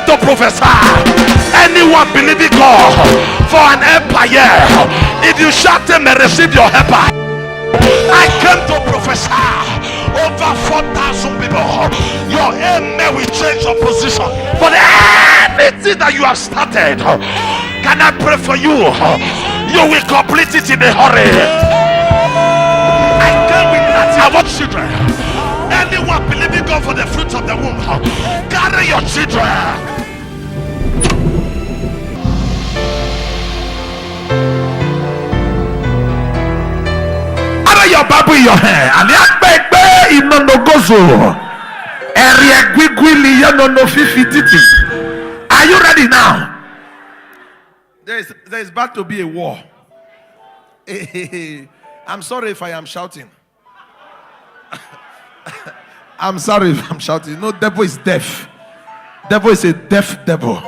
came to prophesy. Anyone believing God for an empire, if you shout him and receive your helper. I came to prophesy over 4,000 people. Your amen will change your position. But anything that you have started, can I pray for you? You will complete it in a hurry. I came with that. I want children. Anyone believing God for the fruit of the womb, carry your children. Your Bible in your hand. Are you ready now? There is about to be a war. I'm sorry if I am shouting. I'm sorry if I'm shouting. No, devil is deaf. Devil is a deaf devil.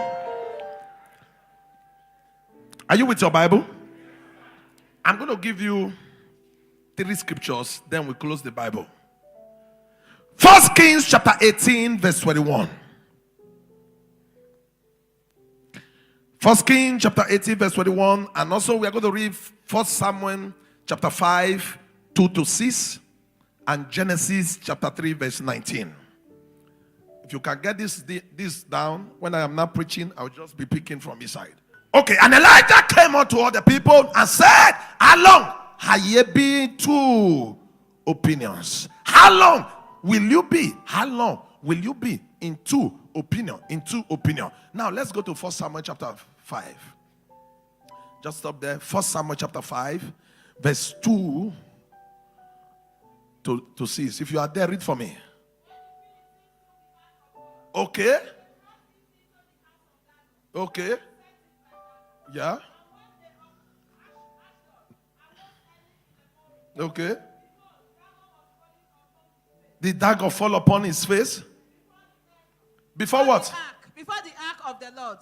Are you with your Bible? I'm going to give you 3 scriptures, then we close the Bible. 1 Kings chapter 18 verse 21. 1 Kings chapter 18 verse 21. And also we are going to read 1 Samuel chapter 5 2 to 6 and Genesis chapter 3 verse 19. If you can get this down, when I am not preaching, I'll just be picking from his side. Okay, and Elijah came unto all the people and said, how long have ye been 2 opinions? How long will you be? How long will you be in 2 opinion? In 2 opinion. Now let's go to 1 Samuel chapter 5. Just stop there. 1 Samuel chapter 5, verse 2 to 6. If you are there, read for me. Okay. Okay. Yeah. Okay. Did Dagon fall upon his face? Before what? Before the ark of the Lord.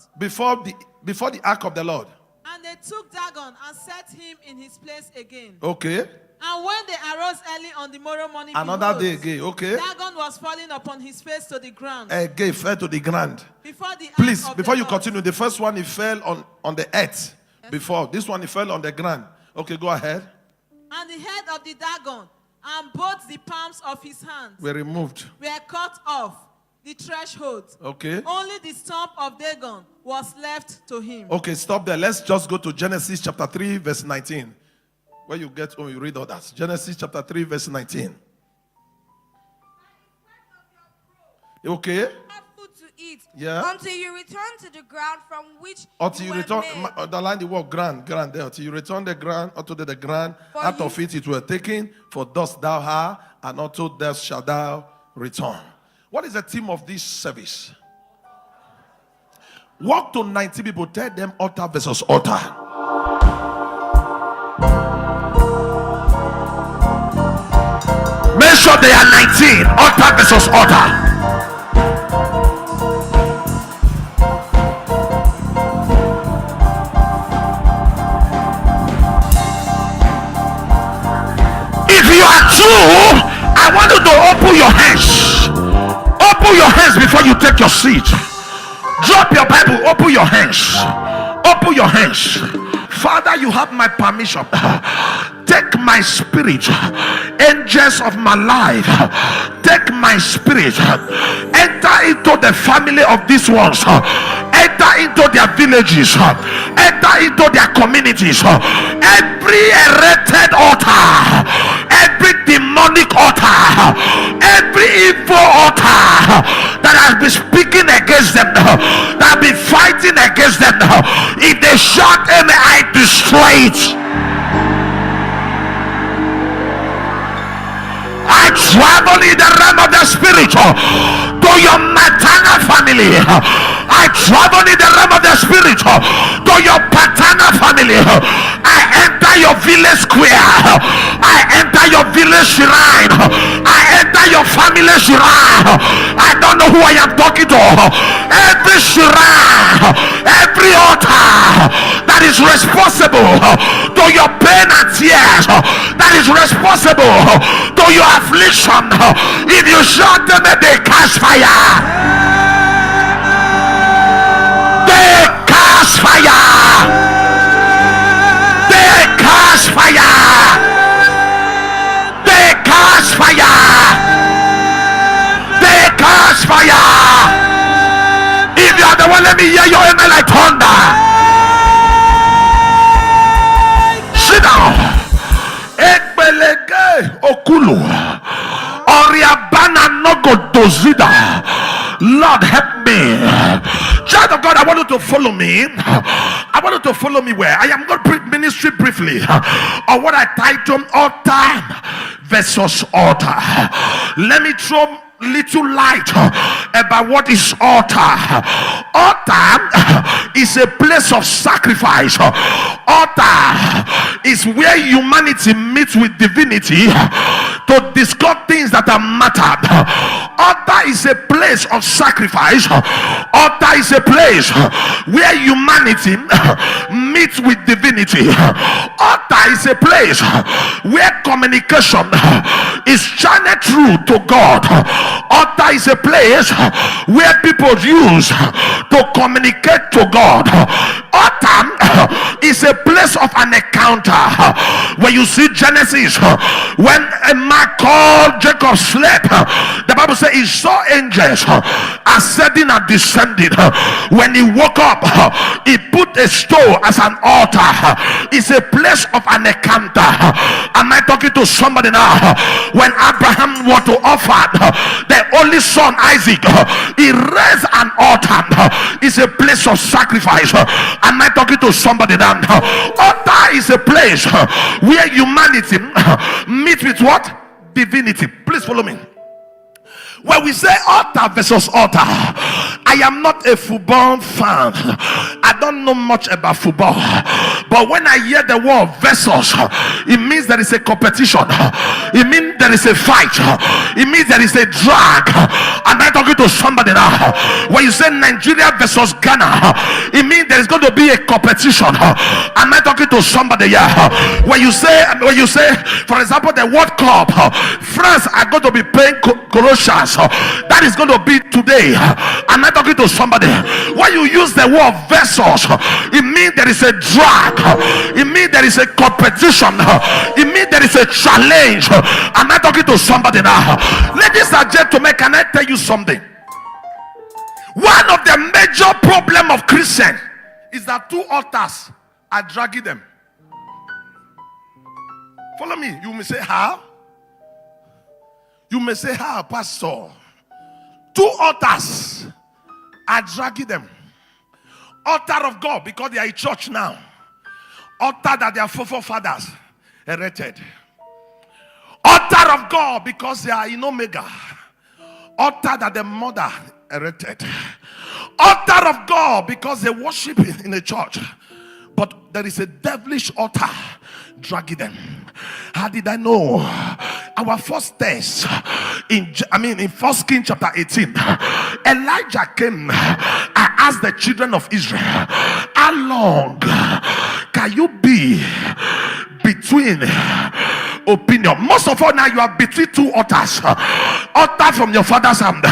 Before the ark of the Lord. And they took Dagon and set him in his place again. Okay. And when they arose early on the morrow morning, another day again. Okay. Dagon was falling upon his face to the ground. Again, fell to the ground. Before the Please, ark of before the you Lord. continue, the first one he fell on the earth. Yes. Before this one he fell on the ground. Okay, go ahead. And the head of the Dagon and both the palms of his hands were removed. Were cut off the threshold. Okay. Only the stump of Dagon was left to him. Okay, stop there. Let's just go to Genesis chapter 3 verse 19. Where you get you read all that. Genesis chapter 3 verse 19. Okay. To eat, yeah. Until you return to the ground from which until you return the land the word ground there until you return the ground unto the ground for out of it were taken, for thus thou art, and unto death shalt thou return. What is the theme of this service? Walk to 90 people, tell them altar versus altar. Make sure they are 19. Altar versus altar. I want you to open your hands. Open your hands before you take your seat. Drop your Bible. Open your hands. Open your hands. Father, you have my permission. Take my spirit, angels of my life. Take my spirit. Enter into the family of these ones. Enter into their villages. Enter into their communities. Every erected altar, every demonic altar, every evil altar that has been speaking against them, that has been fighting against them, if they shout amen, I destroy it. I travel in the realm of the spirit to your maternal family. I travel in the realm of the spirit to your paternal family. I enter your village square. I enter your village shrine. I enter your family shrine. I don't know who I am talking to. Every shrine, every altar that is responsible to your pain and tears, that is responsible to your affliction, if you shut them, they catch fire. let me hear your amen like thunder. Sit down. Ekbelege okulu. Oriabana nogo dozida. Lord, help me. Child of God, I want you to follow me. I want you to follow me where I am going to ministry briefly on what I titled altar versus altar. Let me throw little light about what is altar. Altar is a place of sacrifice. Altar is where humanity meets with divinity to discuss things that are mattered. Altar is a place of sacrifice. Altar is a place where humanity meets with divinity. Altar is a place where communication is channeled through to God. Altar is a place where people use to communicate to God. Altar is a place of an encounter. When you see Genesis, when a man called Jacob slept, the Bible says he saw angels ascending and descending. When he woke up, he put a stone as an altar. It's a place of an encounter. Am I talking to somebody now? When Abraham was to offer the only son Isaac, he raised an altar. It's a place of sacrifice. Am I talking to somebody now? Altar is a place where humanity meets with what? Divinity. Please follow me. When we say altar versus altar, I am not a football fan. I don't know much about football, but when I hear the word versus, it means there is a competition. It means there is a fight. It means there is a drag. Am I talking to somebody now? When you say Nigeria versus Ghana, it means there is going to be a competition. Am I talking to somebody here? When you say, for example, the World Cup, France are going to be playing Croatia. That is going to be today. I'm not talking to somebody. When you use the word versus, it means there is a drag. It means there is a competition. It means there is a challenge. I'm not talking to somebody now. Ladies and gentlemen, can I tell you something? One of the major problem of Christians is that two altars are dragging them. Follow me. You may say, how? You may say, how, Pastor? Two altars are dragging them. Altar of God, because they are in church now. Altar that their forefathers erected. Altar of God, because they are in Omega. Altar that the mother erected. Altar of God, because they worship in the church. But there is a devilish altar dragging them. How did I know? Our first test in 1 Kings chapter 18, Elijah came and asked the children of Israel, how long can you be between opinion? Most of all now you are between two altars. Altar from your father's hand,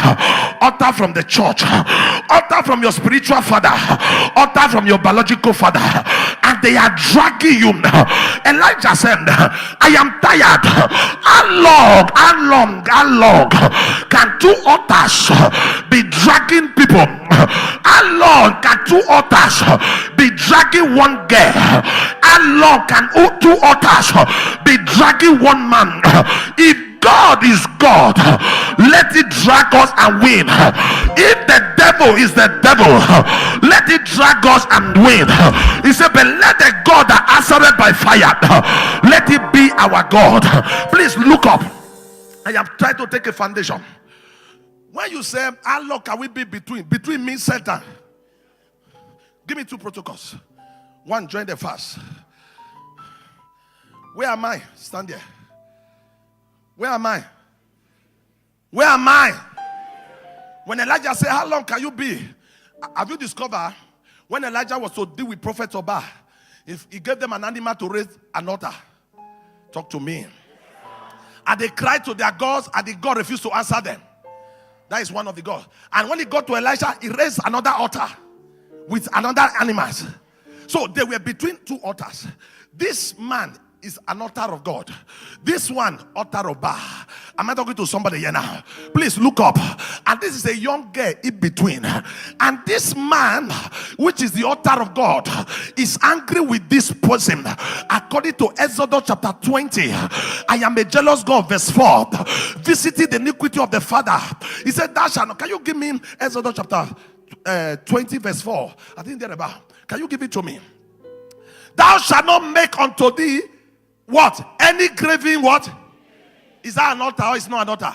altar from the church, altar from your spiritual father, altar from your biological father, and they are dragging you. Elijah said, I am tired. How long can two altars be dragging people? How long can two altars be dragging one girl? How long can two altars be dragging one man? If God is God, let it drag us and win. If the devil is the devil, let it drag us and win. He said, but let the God that answered by fire, let it be our God. Please look up. I am trying to take a foundation. When you say, how long can we be between? Between means Satan. Give me two protocols. One, join the fast. Where am I? Stand there. Where am I? Where am I? When Elijah said, how long can you be? Have you discovered when Elijah was to deal with Prophet Obah, if he gave them an animal to raise an altar? Talk to me. And they cried to their gods, and the God refused to answer them. That is one of the gods. And when he got to Elisha, he raised another altar with another animals. So they were between two altars. This man, is an altar of God. This one, altar of Baal. Am I talking to somebody here now? Please look up. And this is a young girl in between. And this man, which is the altar of God, is angry with this person. According to Exodus chapter 20, I am a jealous God, verse 4. Visiting the iniquity of the father. He said, thou shalt not. Can you give me Exodus chapter 20, verse 4? I think they're about. Can you give it to me? Thou shalt not make unto thee what? Any graven what? Is that an altar or is not an altar?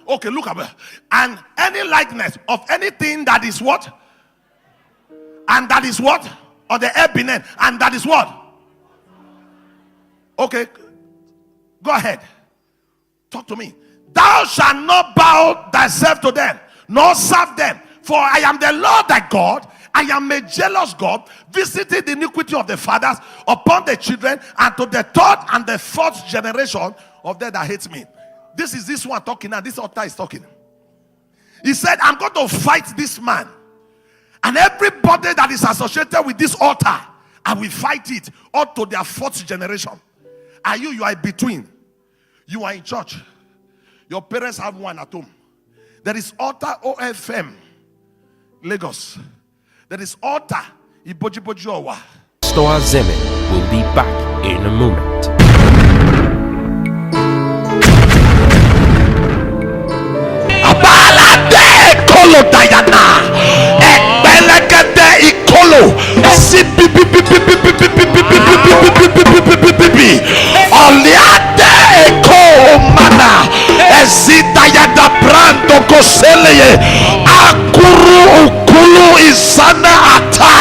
Okay, look at it. And any likeness of anything that is what? And that is what? On the earth beneath. And that is what? Okay. Go ahead. Talk to me. Thou shalt not bow thyself to them, nor serve them. For I am the Lord thy God. I am a jealous God, visiting the iniquity of the fathers upon the children, and to the third and the fourth generation of them that hate me. This is this one talking now. This altar is talking. He said, I'm going to fight this man. And everybody that is associated with this altar, I will fight it up to their fourth generation. Are you? You are between. You are in church. Your parents have one at home. There is altar OFM, Lagos. There is altar Ibojiboji Owa. Pastor Azeme will be back in a moment. Abalade Kolo Diana. Ebelegede Ikolo. Oliade Eko Mana. Ezitayada Brando Koseleye. Akuru Ukulu Isana Ata.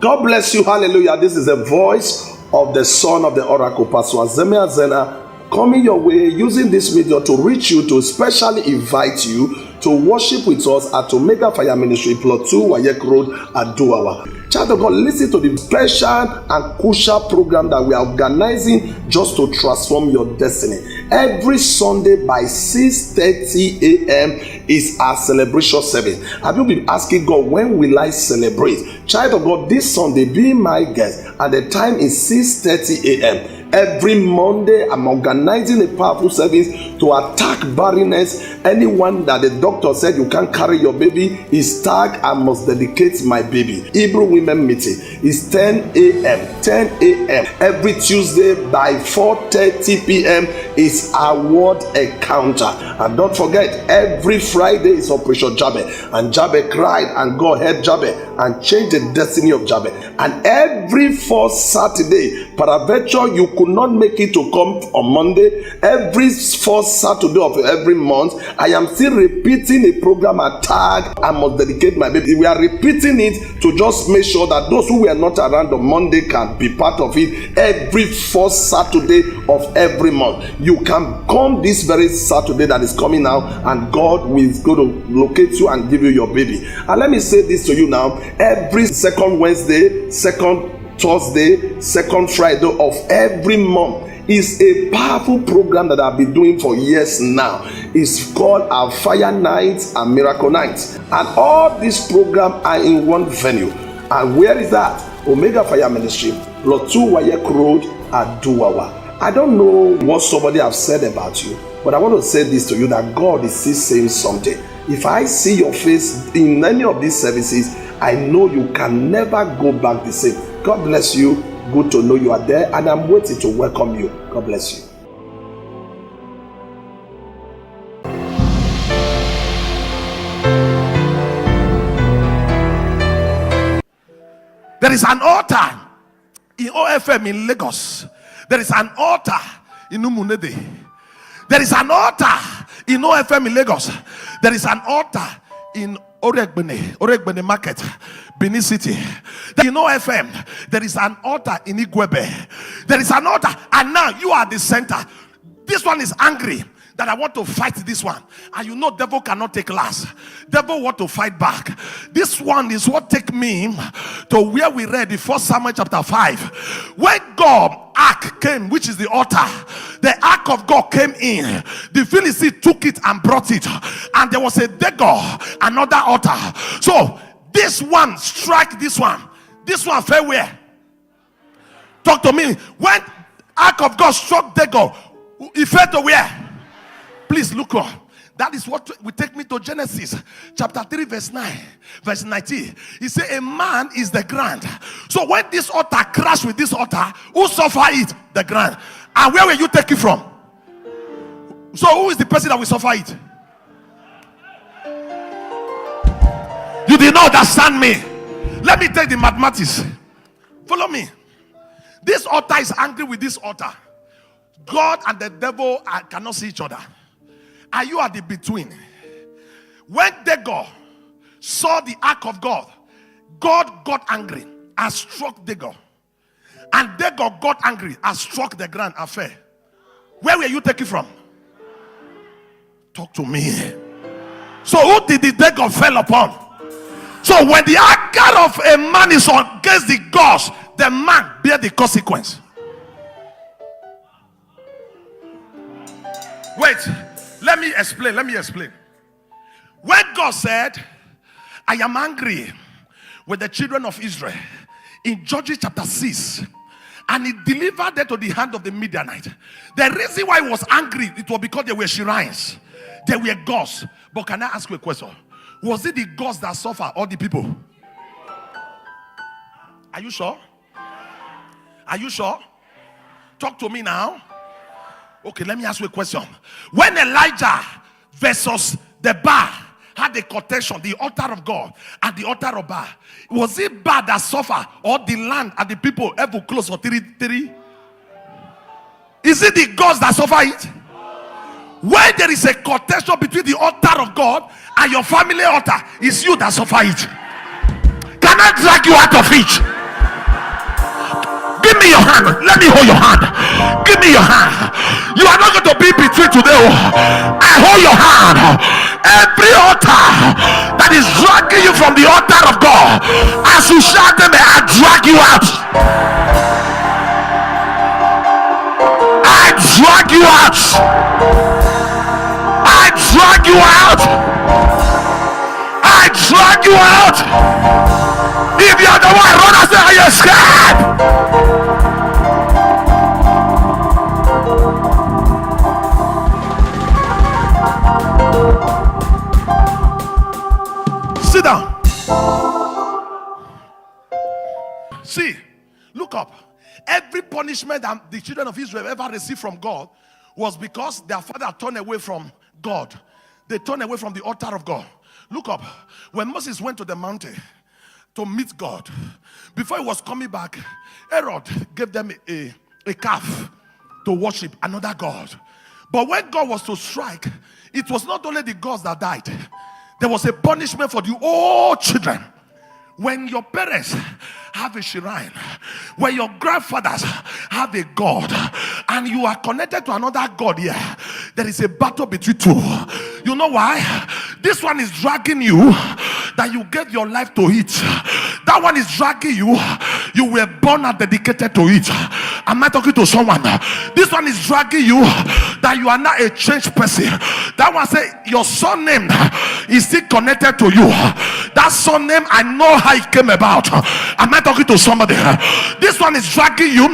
God bless you. Hallelujah. This is the voice of the son of the oracle, Pastor Azeme Azena, coming your way using this video to reach you, to specially invite you to worship with us at Omega Fire Ministry, Plot 2, Wayek Road, Aduawa. Child of God, listen to the special and crucial program that we are organizing just to transform your destiny. Every Sunday by 6:30 a.m. is our celebration service. Have you been asking God, when will I celebrate? Child of God, this Sunday, be my guest, and the time is 6:30 a.m. Every Monday, I'm organizing a powerful service to attack barrenness. Anyone that the doctor said you can't carry your baby is tagged, I must dedicate my baby. Hebrew women meeting is 10 a.m. 10 a.m. Every Tuesday by 4:30 p.m. is our word encounter. And don't forget, every Friday is Operation Jabez. And Jabez cried, and God heard Jabez and changed the destiny of Jabez. And every fourth Saturday, peradventure you could not make it to come on Monday, every fourth Saturday of every month, I am still repeating a program at Tag, I must dedicate my baby. We are repeating it to just make sure that those who were not around on Monday can be part of it every fourth Saturday of every month. You can come this very Saturday that is coming now, and God will go to locate you and give you your baby. And let me say this to you now, every second Wednesday, second Thursday, second Friday of every month is a powerful program that I've been doing for years now. It's called our Fire Nights and Miracle Nights. And all these programs are in one venue. And where is that? Omega Fire Ministry, Plot 2 Wayek Road, Aduawa. I don't know what somebody have said about you, but I want to say this to you, that God is still saying something. If I see your face in any of these services, I know you can never go back the same. God bless you. Good to know you are there, and I'm waiting to welcome you. God bless you. There is an altar in OFM in Lagos. There is an altar in Umunede. There is an altar in OFM in Lagos. There is an altar in Oregbene Market, Benin City. You know FM, there is an altar in Igwebe. There is an altar, and now you are the center. This one is angry that I want to fight this one, and you know devil cannot take last. Devil want to fight back. This one is what take me to where we read the 1 Samuel chapter 5, when God Ark came, which is the altar. the ark of God came in. The Philistines took it and brought it, and there was a Dagon, another altar. So this one strike this one. This one fell where? Talk to me. When ark of God struck Dagon, he fell to where? Please look up. That is what will take me to Genesis chapter 3 verse 9, verse 19. He said a man is the ground. So when this altar crashed with this altar, who suffer it? The ground. And where will you take it from? So who is the person that will suffer it? You did not understand me. Let me take the mathematics. Follow me. This altar is angry with this altar. God and the devil cannot see each other. Are you at the between? When Dagon saw the ark of God, God got angry and struck Dagon. And Dagon got angry and struck the ground and fell. Where were you taking from? Talk to me. So who did the Dagon fell upon? So when the anger of a man is against the gods, the man bear the consequence. Wait. Let me explain. When God said, I am angry with the children of Israel in Judges chapter 6, and he delivered them to the hand of the Midianite. The reason why he was angry, it was because they were shrines. They were gods. But can I ask you a question? Was it the gods that suffered or the people? Are you sure? Are you sure? Talk to me now. Okay, let me ask you a question. When Elijah versus the Baal had a contention, the altar of God and the altar of Baal, was it Baal that suffered or the land and the people ever close for 3? Is it the gods that suffer it? When there is a contention between the altar of God and your family altar, it's you that suffer it. Can I drag you out of it? Give me your hand. Let me hold your hand. Give me your hand. You are not going to be between today. I hold your hand. Every altar that is dragging you from the altar of God, as you shout them, I drag you out. I drag you out. I drag you out. I drag you out. If you are the one, run and say, are you scared? Sit down. See, look up. Every punishment that the children of Israel ever received from God was because their father turned away from God. They turned away from the altar of God. Look up. When Moses went to the mountain to meet God, before he was coming back, Herod gave them a calf to worship another god. But when God was to strike, it was not only the gods that died. There was a punishment for the all children. When your parents have a shrine, when your grandfathers have a god, and you are connected to another god here, there is a battle between two. You know why? This one is dragging you that you gave your life to it. That one is dragging you. You were born and dedicated to it. Am I talking to someone? This one is dragging you that you are not a changed person. That one say your surname is still connected to you. That surname, I know how it came about. Am I talking to somebody? This one is dragging you.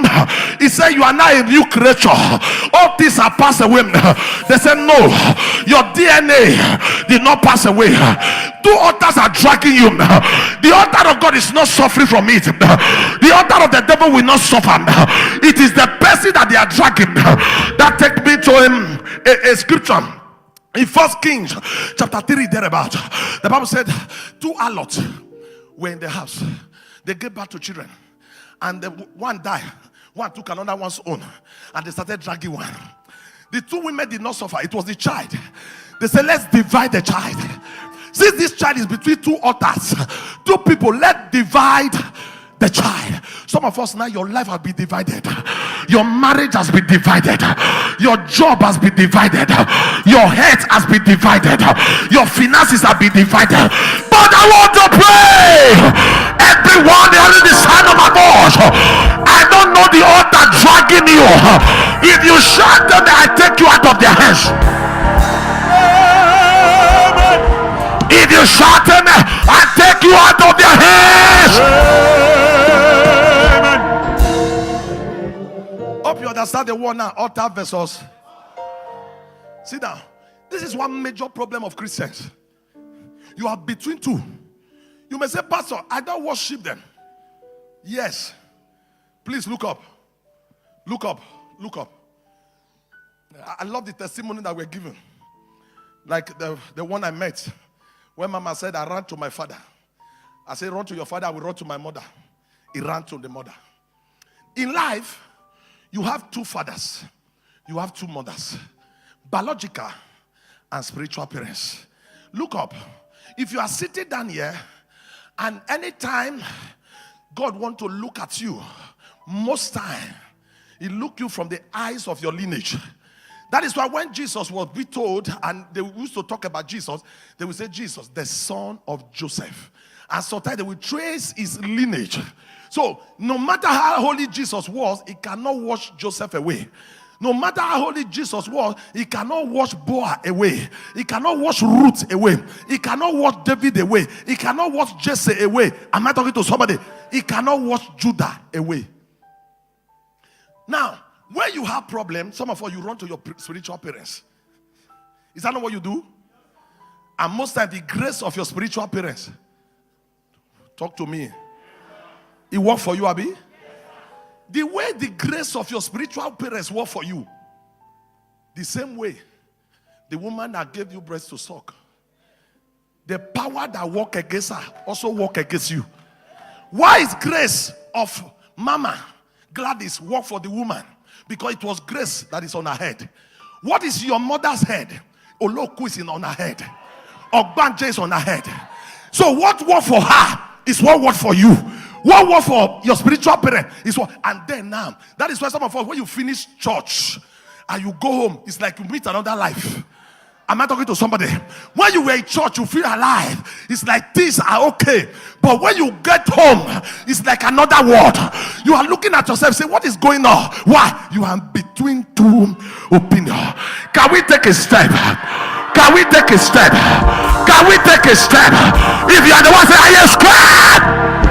He said you are not a new creature. All things are passed away. They said no, your DNA did not pass away. Two altars are dragging you. The altar of God is not suffering from it. The altar of the devil will not suffer. It is the person that they are dragging. That take me to a scripture in 1 Kings chapter 3 thereabout. The Bible said 2 harlots were in the house. They gave birth to children, and one died. One took another one's own, and they started dragging one. The 2 women did not suffer. It was the child. They said, let's divide the child. Since this child is between 2 altars, 2 people, let's divide the child. Some of us now, your life has been divided. Your marriage has been divided. Your job has been divided. Your health has been divided. Your finances have been divided. But I want to pray. Everyone under the sound of my voice, I don't know the altar dragging you. If you shout them, I take you out of their hands. If you shout them, I take you out of their hands. Hope you understand the word now. Altar versus. Sit down. This is one major problem of Christians. You are between two. You may say, Pastor, I don't worship them. Yes. Please look up. Look up. Look up. I love the testimony that we're given. Like the one I met. When Mama said, I ran to my father. I said, run to your father, I will run to my mother. He ran to the mother. In life, you have two fathers. You have two mothers. Biological and spiritual parents. Look up. If you are sitting down here, and anytime God wants to look at you, most time, He look you from the eyes of your lineage. That is why when Jesus was be told, and they used to talk about Jesus, they would say, Jesus, the son of Joseph. And sometimes they will trace his lineage. So, no matter how holy Jesus was, he cannot wash Joseph away. No matter how holy Jesus was, he cannot wash Boaz away. He cannot wash Ruth away. He cannot wash David away. He cannot wash Jesse away. Am I talking to somebody? He cannot wash Judah away. Now, when you have problems, some of you run to your spiritual parents. Is that not what you do? And most times, the grace of your spiritual parents. Talk to me. It work for you, Abi? The way the grace of your spiritual parents work for you, the same way the woman that gave you breast to suck, the power that work against her also work against you. Why is grace of Mama Gladys work for the woman? Because it was grace that is on her head. What is your mother's head? Oloku is on her head. Ogbanje is on her head. So what work for her is what work for you. What work for your spiritual parent is what. And then now, that is why some of us, when you finish church and you go home, it's like you meet another life. Am I talking to somebody? When you were in church, you feel alive. It's like things are okay. But when you get home, it's like another world. You are looking at yourself, say, what is going on? Why? You are between two opinions. Can we take a step? Can we take a step? Can we take a step? If you are the one say, I am scared.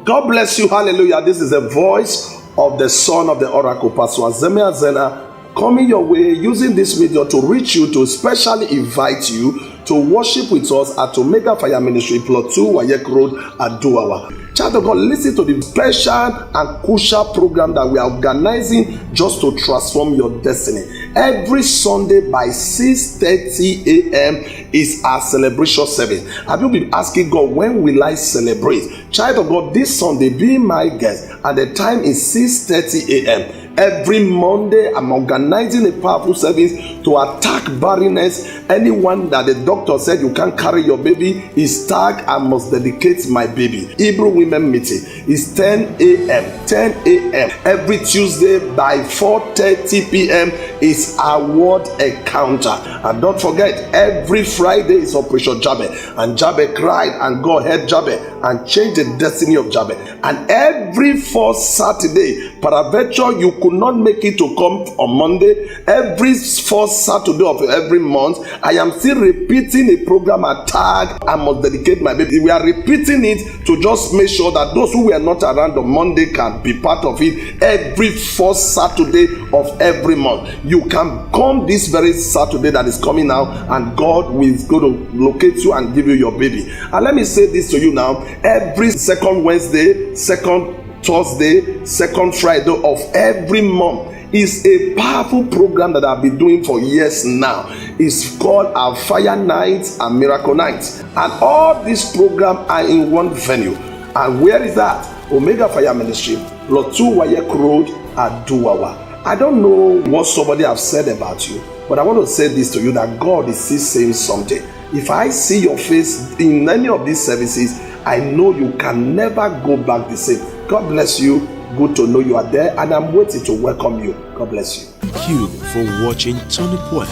God bless you. Hallelujah. This is the voice of the son of the oracle, Pastor Azeme Azena, coming your way using this video to reach you, to specially invite you to worship with us at Omega Fire Ministry, Plot 2, Wayek Road, Aduawa. Child of God, listen to the special and crucial program that we are organizing just to transform your destiny. Every Sunday by 6:30 a.m. is our celebration service. Have you been asking God, when will I celebrate? Child of God, this Sunday, be my guest, and the time is 6:30 a.m. Every Monday, I'm organizing a powerful service to attack barrenness. Anyone that the doctor said you can't carry your baby is tagged, I must dedicate my baby. Hebrew women meeting is 10 a.m. 10 a.m. Every Tuesday by 4:30 p.m. is our word encounter. And don't forget, every Friday is Operation Jabez. And Jabez cried, and God heard Jabez and changed the destiny of Jabez. And every fourth Saturday, peradventure you could not make it to come on Monday, every fourth Saturday of every month, I am still repeating a program at Tag, I must dedicate my baby. We are repeating it to just make sure that those who were not around on Monday can be part of it every fourth Saturday of every month. You can come this very Saturday that is coming now, and God is going to locate you and give you your baby. And let me say this to you now, every second Wednesday, second Thursday, second Friday of every month is a powerful program that I've been doing for years now. It's called our Fire Nights and Miracle Nights. And all these programs are in one venue. And where is that? Omega Fire Ministry, Plot 2 Wayek Road, Aduawa. I don't know what somebody have said about you, but I want to say this to you, that God is still saying something. If I see your face in any of these services, I know you can never go back the same. God bless you. Good to know you are there, and I'm waiting to welcome you. God bless you. Thank you for watching Tony Poe.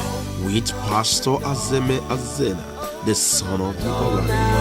with Pastor Azeme Azena, the son of the Oracle.